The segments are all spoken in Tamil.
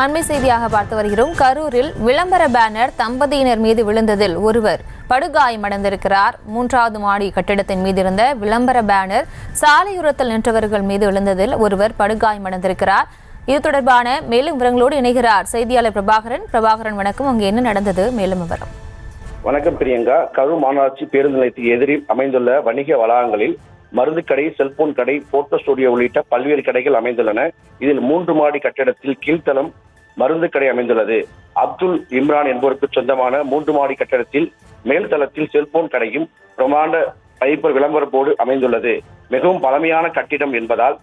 அண்மை செய்தியாக பார்த்து வருகிறோம். கரூரில் விளம்பர பேனர் தம்பதியினர் மீது விழுந்ததில் ஒருவர் படுகாயமடைந்திருக்கிறார். 3வது மாடி கட்டிடத்தின் மீது இருந்த விளம்பர பேனர் சாலையோரத்தில் நின்றவர்கள் மீது விழுந்ததில் ஒருவர் படுகாயமடைந்திருக்கிறார். இது தொடர்பான மேலும் விவரங்களோடு இணைகிறார் செய்தியாளர் பிரபாகரன். வணக்கம். அங்கு என்ன நடந்தது? மேலும் விவரம். வணக்கம் பிரியங்கா. கரூர் மாநகராட்சி பேருந்து நிலையத்துக்கு எதிரில் அமைந்துள்ள வணிக வளாகங்களில் மருந்து கடை, செல்போன் கடை, போட்டோ ஸ்டுடியோ உள்ளிட்ட பல்வேறு கடைகள் அமைந்துள்ளன. இதில் 3 மாடி கட்டிடத்தில் கீழ்த்தளம் மருந்து கடை அமைந்துள்ளது. அப்துல் இம்ரான் என்பவருக்கு சொந்தமான 3 மாடி கட்டிடத்தில் மேல்தளத்தில் செல்போன் கடையும் பிரமாண்ட பைப்பர் விளம்பர போர்டு அமைந்துள்ளது. மிகவும் பழமையான கட்டிடம் என்பதால்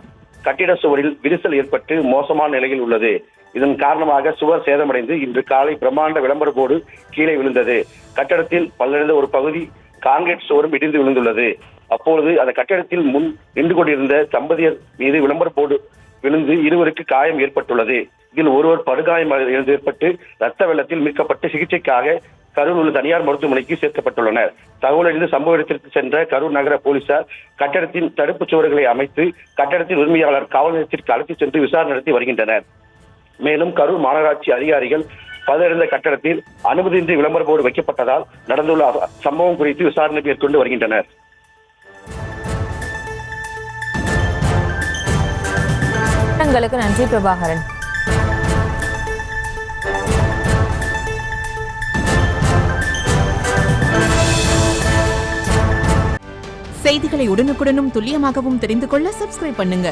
கட்டிட சுவரில் விரிசல் ஏற்பட்டு மோசமான நிலையில் உள்ளது. இதன் காரணமாக சுவர் சேதமடைந்து இன்று காலை பிரம்மாண்ட விளம்பர போர்டு கீழே விழுந்தது. கட்டடத்தில் பல்லடைந்த ஒரு பகுதி கான்கிரீட் சுவரும் இடிந்து விழுந்துள்ளது. அப்பொழுது அந்த கட்டிடத்தில் முன் நின்று கொண்டிருந்த தம்பதியர் மீது விளம்பர போர்டு விழுந்து இருவருக்கு காயம் ஏற்பட்டுள்ளது. இதில் ஒருவர் படுகாயம் ஏற்பட்டு ரத்த வெள்ளத்தில் மீட்கப்பட்டு சிகிச்சைக்காக கரூர் உள்ள தனியார் மருத்துவமனைக்கு சேர்க்கப்பட்டுள்ளனர். தகவலறிந்து சம்பவ இடத்திற்கு சென்ற கரூர் நகர போலீசார் கட்டடத்தின் தடுப்புச் சுவர்களை அமைத்து கட்டடத்தின் உரிமையாளர் காவல் நிலையத்திற்கு அழைத்துச் சென்று விசாரணை நடத்தி வருகின்றனர். மேலும் கரூர் மாநகராட்சி அதிகாரிகள் பழுதடைந்த கட்டடத்தில் அனுமதியின்றி விளம்பர போர்டு வைக்கப்பட்டதால் நடந்துள்ள சம்பவம் குறித்து விசாரணை மேற்கொண்டு வருகின்றனர். நன்றி பிரபாகரன். செய்திகளை உடனுக்குடனும் துல்லியமாகவும் தெரிந்து கொள்ள சப்ஸ்கிரைப் பண்ணுங்க.